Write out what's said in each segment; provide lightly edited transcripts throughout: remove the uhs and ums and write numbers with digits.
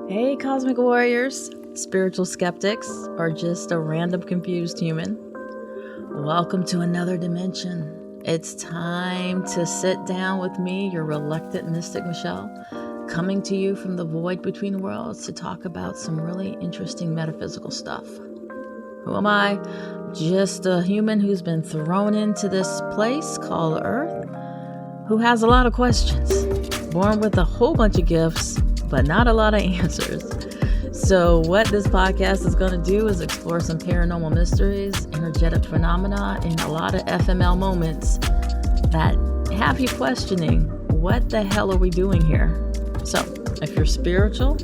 Hey, Cosmic Warriors, spiritual skeptics, or just a random confused human. Welcome to another dimension. It's time to sit down with me, your reluctant mystic Michelle, coming to you from the void between worlds to talk about some really interesting metaphysical stuff. Who am I? Just a human who's been thrown into this place called Earth, who has a lot of questions, born with a whole bunch of gifts, but not a lot of answers. So what this podcast is going to do is explore some paranormal mysteries, energetic phenomena, and a lot of FML moments that have you questioning, what the hell are we doing here? So if you're spiritual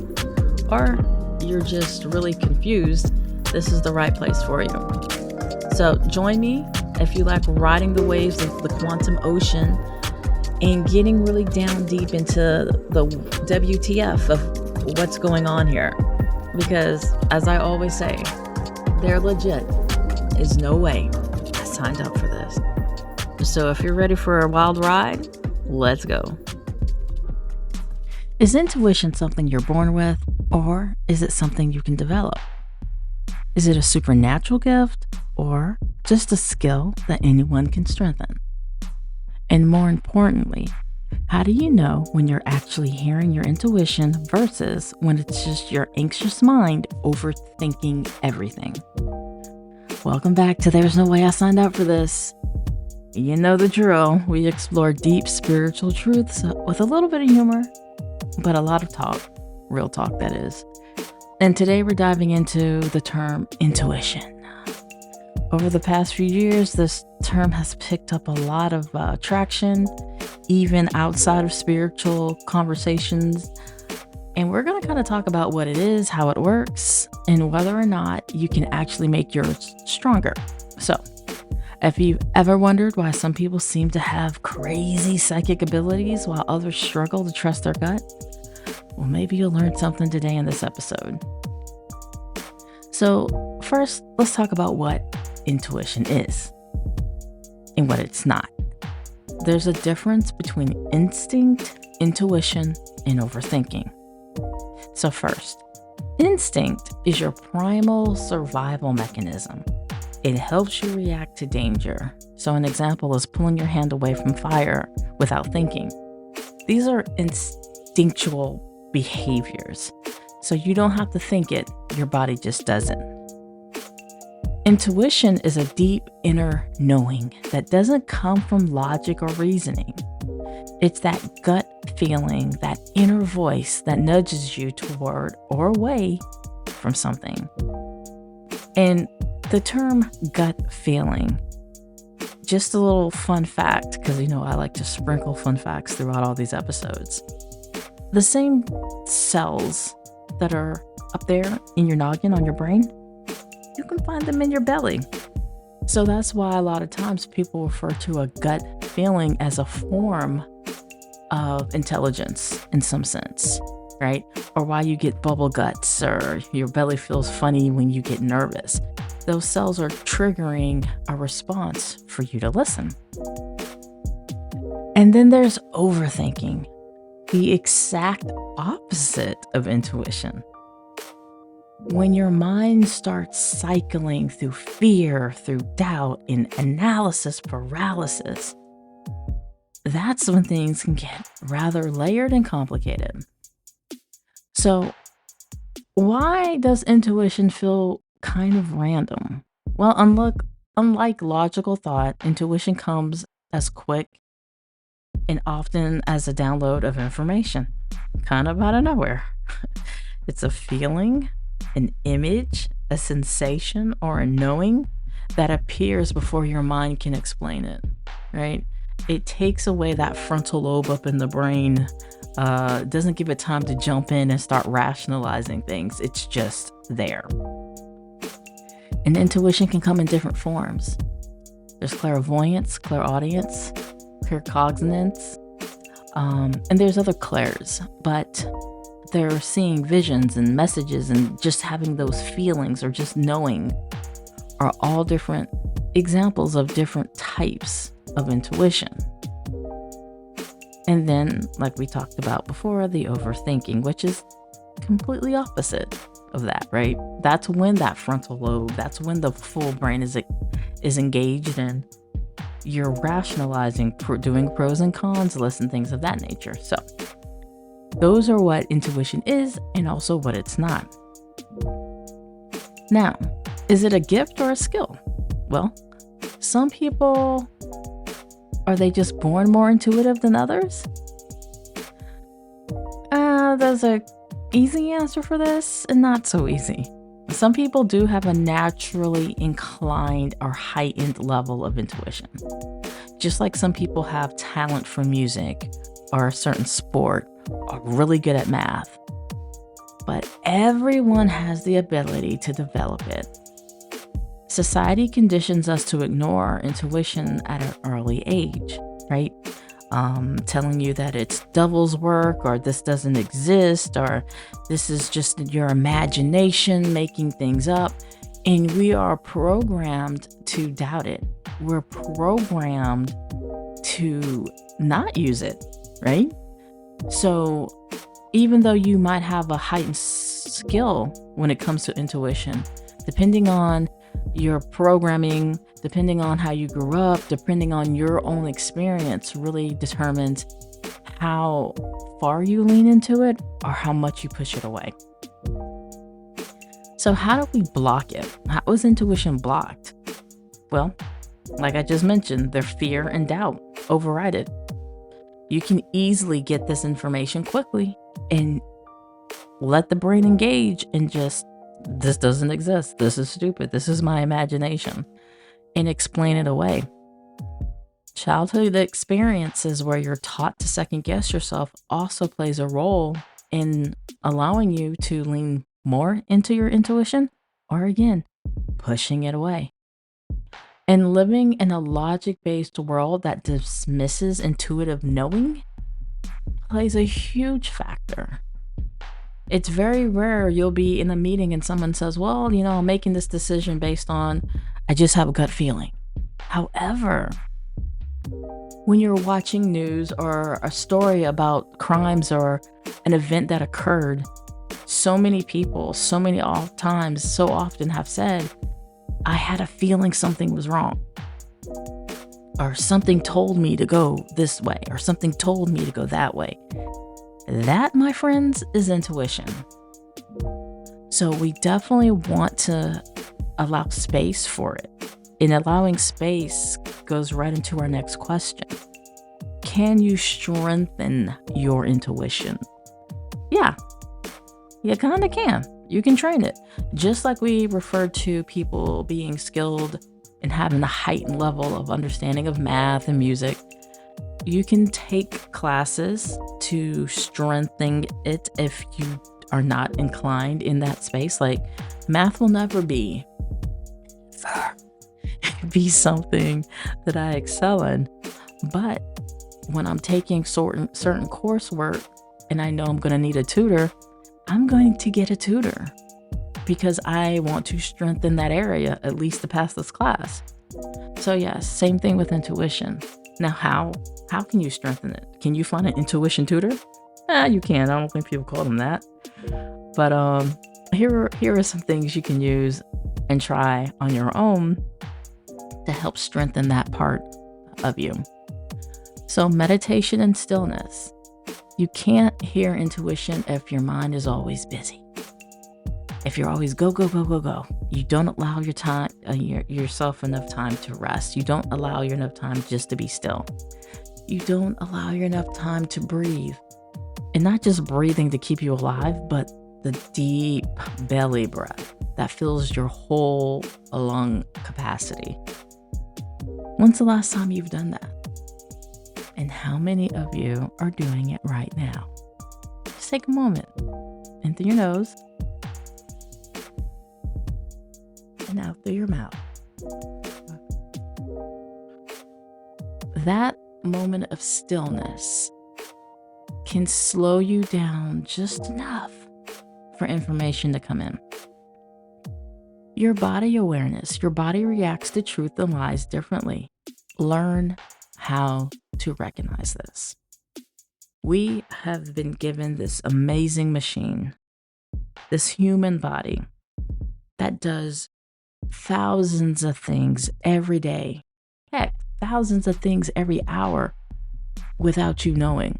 or you're just really confused, this is the right place for you. So join me if you like riding the waves of the quantum ocean and getting really down deep into the WTF of what's going on here. Because, as I always say, there legit is no way I signed up for this. So if you're ready for a wild ride, let's go. Is intuition something you're born with, or is it something you can develop? Is it a supernatural gift, or just a skill that anyone can strengthen? And more importantly, how do you know when you're actually hearing your intuition versus when it's just your anxious mind overthinking everything? Welcome back to There's No Way I Signed Up for This. You know the drill. We explore deep spiritual truths with a little bit of humor, but a lot of talk. Real talk, that is. And today we're diving into the term intuition. Over the past few years, this term has picked up a lot of traction, even outside of spiritual conversations. And we're going to kind of talk about what it is, how it works, and whether or not you can actually make yours stronger. So, if you've ever wondered why some people seem to have crazy psychic abilities while others struggle to trust their gut, well, maybe you'll learn something today in this episode. So, first, let's talk about what intuition is and what it's not. There's a difference between instinct, intuition, and overthinking. So first, instinct is your primal survival mechanism. It helps you react to danger. So an example is pulling your hand away from fire without thinking. These are instinctual behaviors. So you don't have to think it, your body just does it. Intuition is a deep inner knowing that doesn't come from logic or reasoning. It's that gut feeling, that inner voice that nudges you toward or away from something. And the term gut feeling, just a little fun fact, because I like to sprinkle fun facts throughout all these episodes. The same cells that are up there in your noggin on your brain, you can find them in your belly. So that's why a lot of times people refer to a gut feeling as a form of intelligence in some sense, right? Or why you get bubble guts or your belly feels funny when you get nervous. Those cells are triggering a response for you to listen. And then there's overthinking, the exact opposite of intuition. When your mind starts cycling through fear, through doubt, and analysis paralysis, that's when things can get rather layered and complicated. So, why does intuition feel kind of random? Well, unlike logical thought, intuition comes as quick and often as a download of information, kind of out of nowhere. It's a feeling, an image, a sensation, or a knowing that appears before your mind can explain it, right? It takes away that frontal lobe up in the brain, doesn't give it time to jump in and start rationalizing things. It's just there. And intuition can come in different forms. There's clairvoyance, clairaudience, claircognizance, and there's other clairs, but they're seeing visions and messages and just having those feelings or just knowing are all different examples of different types of intuition. And then, like we talked about before, the overthinking, which is completely opposite of that, right? That's when that frontal lobe, that's when the full brain is engaged, and you're rationalizing, doing pros and cons lists and things of that nature. So those are what intuition is, and also what it's not. Now, is it a gift or a skill? Well, some people, are they just born more intuitive than others? There's a easy answer for this and not so easy. Some people do have a naturally inclined or heightened level of intuition. Just like some people have talent for music or a certain sport or really good at math. But everyone has the ability to develop it. Society conditions us to ignore our intuition at an early age, right? Telling you that it's devil's work, or this doesn't exist, or this is just your imagination making things up. And we are programmed to doubt it. We're programmed to not use it, right? So even though you might have a heightened skill when it comes to intuition, depending on your programming, depending on how you grew up, depending on your own experience, really determines how far you lean into it or how much you push it away. So how do we block it? How is intuition blocked? Well, like I just mentioned, their fear and doubt override it. You can easily get this information quickly and let the brain engage and just, this doesn't exist. This is stupid. This is my imagination. And explain it away. Childhood experiences where you're taught to second guess yourself also plays a role in allowing you to lean more into your intuition, or again, pushing it away. And living in a logic-based world that dismisses intuitive knowing plays a huge factor. It's very rare you'll be in a meeting and someone says, well, I'm making this decision based on, I just have a gut feeling. However, when you're watching news or a story about crimes or an event that occurred, so many people, so often have said, I had a feeling something was wrong. Or something told me to go this way, or something told me to go that way. That, my friends, is intuition. So we definitely want to allow space for it. And allowing space goes right into our next question. Can you strengthen your intuition? Yeah, you kind of can. You can train it. Just like we referred to people being skilled and having a heightened level of understanding of math and music, you can take classes to strengthen it if you are not inclined in that space. Like, math will never be something that I excel in. But when I'm taking certain coursework and I know I'm going to need a tutor, I'm going to get a tutor because I want to strengthen that area, at least to pass this class. So yes, same thing with intuition. Now, how can you strengthen it? Can you find an intuition tutor? You can. I don't think people call them that. But here are some things you can use and try on your own to help strengthen that part of you. So meditation and stillness. You can't hear intuition if your mind is always busy. If you're always go, go, go, go, go, you don't allow yourself enough time to rest. You don't allow your enough time just to be still. You don't allow your enough time to breathe. And not just breathing to keep you alive, but the deep belly breath that fills your whole lung capacity. When's the last time you've done that? And how many of you are doing it right now? Just take a moment. In through your nose. And out through your mouth. That moment of stillness can slow you down just enough for information to come in. Your body awareness, your body reacts to truth and lies differently. Learn how to recognize this. We have been given this amazing machine this human body that does thousands of things every day. Heck, thousands of things every hour without you knowing.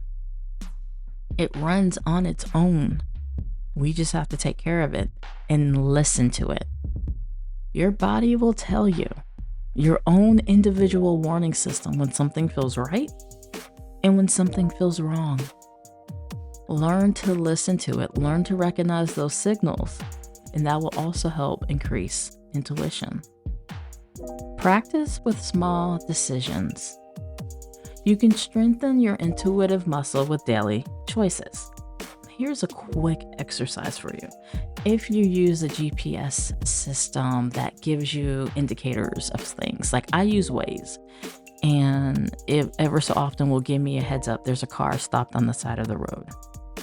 It runs on its own. We just have to take care of it and listen to it. Your body will tell you your own individual warning system when something feels right and when something feels wrong. Learn to listen to it. Learn to recognize those signals, and that will also help increase intuition. Practice with small decisions. You can strengthen your intuitive muscle with daily choices. Here's a quick exercise for you. If you use a GPS system that gives you indicators of things, like I use Waze, and it ever so often will give me a heads up there's a car stopped on the side of the road,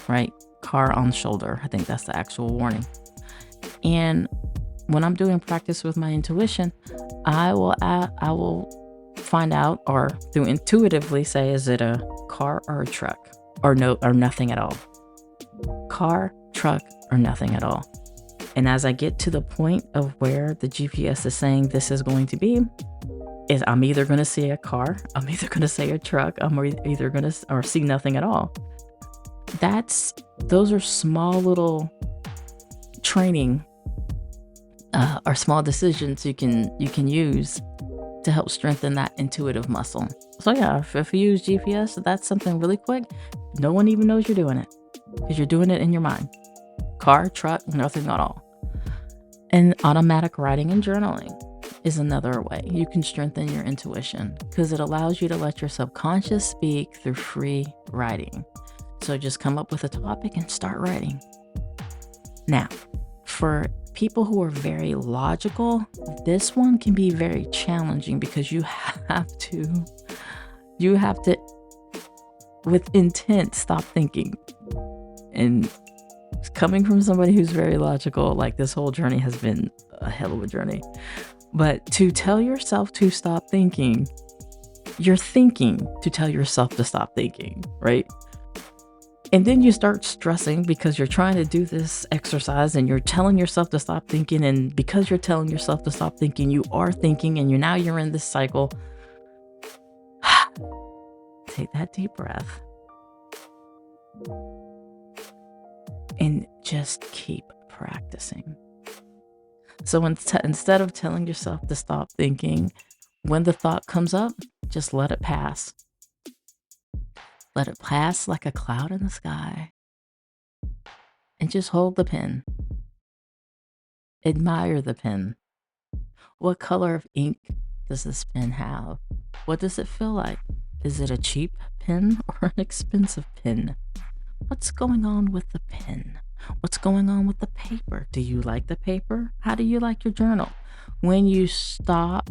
right? Car on shoulder. I think that's the actual warning. And when I'm doing practice with my intuition, I will find out, or through intuitively say, is it a car or a truck, or no, or nothing at all? Car, truck, or nothing at all. And as I get to the point of where the GPS is saying this is going to be, is I'm either going to see a car, I'm either going to see a truck, I'm either going to or see nothing at all. Those are small little training or small decisions you can use to help strengthen that intuitive muscle. So yeah, if you use GPS, that's something really quick. No one even knows you're doing it because you're doing it in your mind. Car, truck, nothing at all. And automatic writing and journaling is another way you can strengthen your intuition because it allows you to let your subconscious speak through free writing. So just come up with a topic and start writing. Now, for people who are very logical, this one can be very challenging because you have to, with intent, stop thinking. And coming from somebody who's very logical, like this whole journey has been a hell of a journey. But to tell yourself to stop thinking, you're thinking to tell yourself to stop thinking, right? And then you start stressing because you're trying to do this exercise and you're telling yourself to stop thinking. And because you're telling yourself to stop thinking, you are thinking and you're in this cycle. Take that deep breath and just keep practicing. So instead of telling yourself to stop thinking, when the thought comes up, just let it pass. Let it pass like a cloud in the sky. And just hold the pen. Admire the pen. What color of ink does this pen have? What does it feel like? Is it a cheap pen or an expensive pen? What's going on with the pen? What's going on with the paper? Do you like the paper? How do you like your journal? When you stop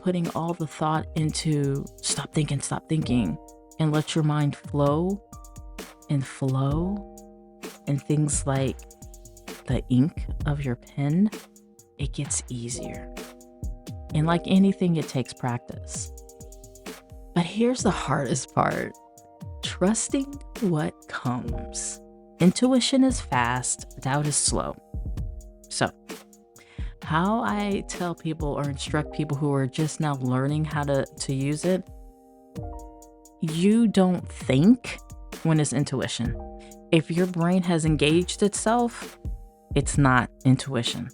putting all the thought into stop thinking, and let your mind flow, and things like the ink of your pen, it gets easier. And like anything, it takes practice. But here's the hardest part. Trusting what comes. Intuition is fast, doubt is slow. So, how I tell people or instruct people who are just now learning how to use it, you don't think when it's intuition. If your brain has engaged itself, it's not intuition.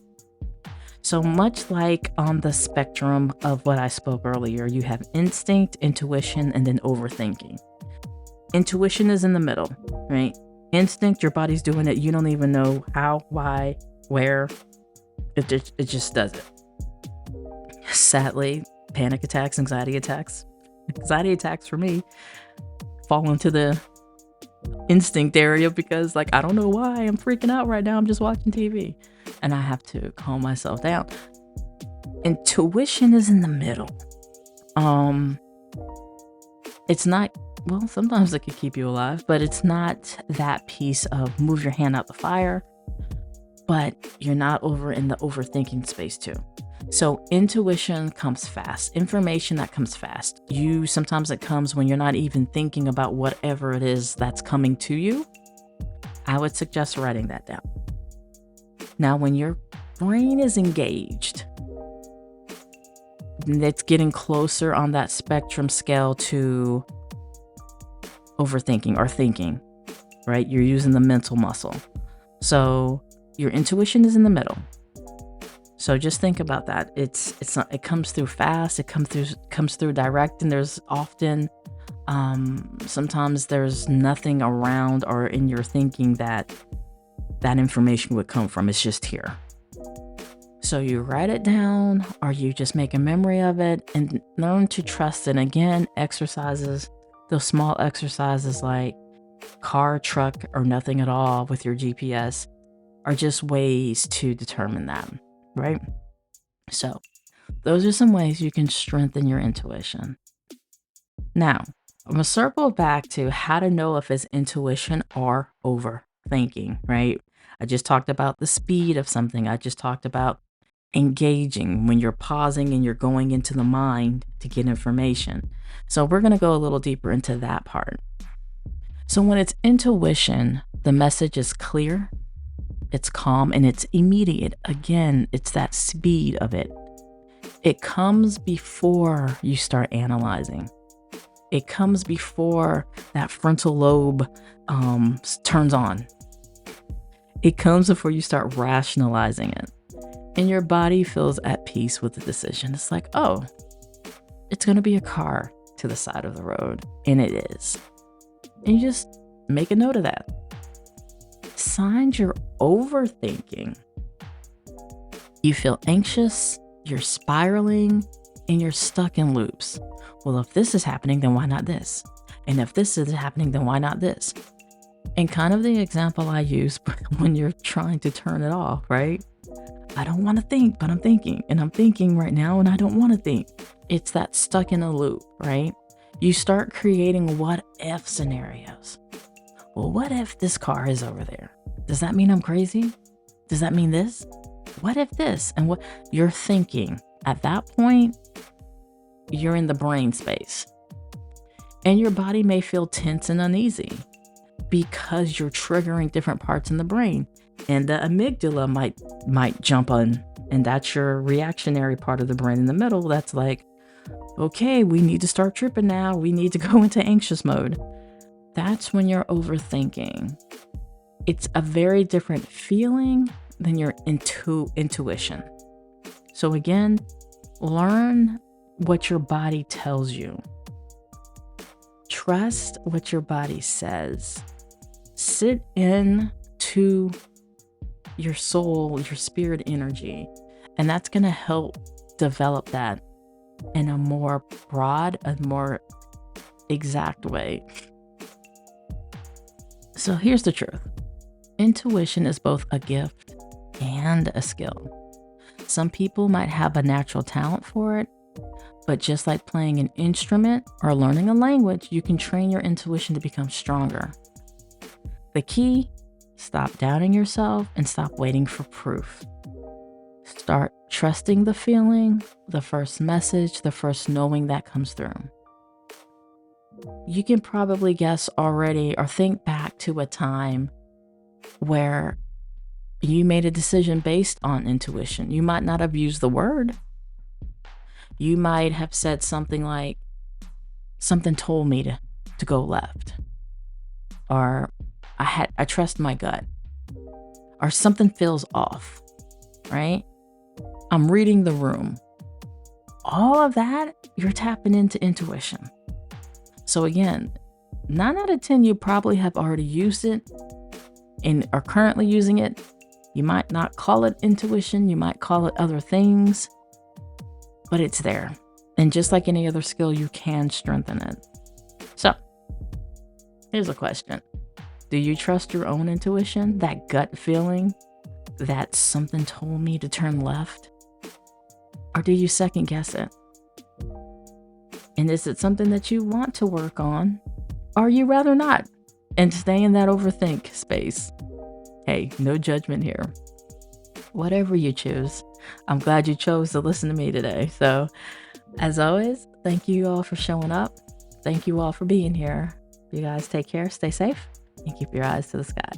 So much like on the spectrum of what I spoke earlier, you have instinct, intuition, and then overthinking. Intuition is in the middle, right? Instinct, your body's doing it. You don't even know how, why, where. It just does it. Sadly, panic attacks, anxiety attacks for me fall into the instinct area because I don't know why I'm freaking out right now. I'm just watching TV and I have to calm myself down. Intuition is in the middle. It's not, well, sometimes it could keep you alive, but it's not that piece of move your hand out the fire, but you're not over in the overthinking space too. So intuition comes fast, information that comes fast. Sometimes it comes when you're not even thinking about whatever it is that's coming to you. I would suggest writing that down. Now, when your brain is engaged, it's getting closer on that spectrum scale to overthinking or thinking, right? You're using the mental muscle. So your intuition is in the middle. So just think about that. It's not, it comes through fast, it comes through direct, and there's often sometimes there's nothing around or in your thinking that information would come from. It's just here. So you write it down or you just make a memory of it and learn to trust it. Again, exercises, those small exercises like car, truck, or nothing at all with your GPS are just ways to determine that, right? So those are some ways you can strengthen your intuition. Now, I'm going to circle back to how to know if it's intuition or overthinking, right? I just talked about the speed of something. I just talked about engaging when you're pausing and you're going into the mind to get information. So we're going to go a little deeper into that part. So when it's intuition, the message is clear, it's calm, and it's immediate. Again, it's that speed of it. It comes before you start analyzing. It comes before that frontal lobe turns on. It comes before you start rationalizing it. And your body feels at peace with the decision. It's like, oh, it's going to be a car to the side of the road. And it is. And you just make a note of that. Signs you're overthinking. You feel anxious, you're spiraling, and you're stuck in loops. Well, if this is happening, then why not this? And if this is happening, then why not this? And kind of the example I use when you're trying to turn it off, right? I don't want to think, but I'm thinking. And I'm thinking right now, and I don't want to think. It's that stuck in a loop, right? You start creating what if scenarios. Well, what if this car is over there? Does that mean I'm crazy? Does that mean this? What if this? And what you're thinking at that point, you're in the brain space. And your body may feel tense and uneasy because you're triggering different parts in the brain. And the amygdala might jump on, and that's your reactionary part of the brain in the middle. That's like, okay, we need to start tripping now. We need to go into anxious mode. That's when you're overthinking. It's a very different feeling than your intuition. So again, learn what your body tells you. Trust what your body says. Sit in to your soul, your spirit energy, and that's going to help develop that in a more broad and more exact way. So here's the truth. Intuition is both a gift and a skill. Some people might have a natural talent for it, but just like playing an instrument or learning a language, you can train your intuition to become stronger. The key: stop doubting yourself and stop waiting for proof. Start trusting the feeling, the first message, the first knowing that comes through. You can probably guess already or think back to a time where you made a decision based on intuition. You might not have used the word. You might have said something like, something told me to go left. Or I trust my gut. Or something feels off, right? I'm reading the room. All of that, you're tapping into intuition. So again, 9 out of 10, you probably have already used it and are currently using it. You might not call it intuition. You might call it other things, but it's there. And just like any other skill, you can strengthen it. So here's a question. Do you trust your own intuition? That gut feeling that something told me to turn left? Or do you second guess it? And is it something that you want to work on? Or you rather not and stay in that overthink space? Hey, no judgment here. Whatever you choose, I'm glad you chose to listen to me today. So as always, thank you all for showing up. Thank you all for being here. You guys take care, stay safe, and keep your eyes to the sky.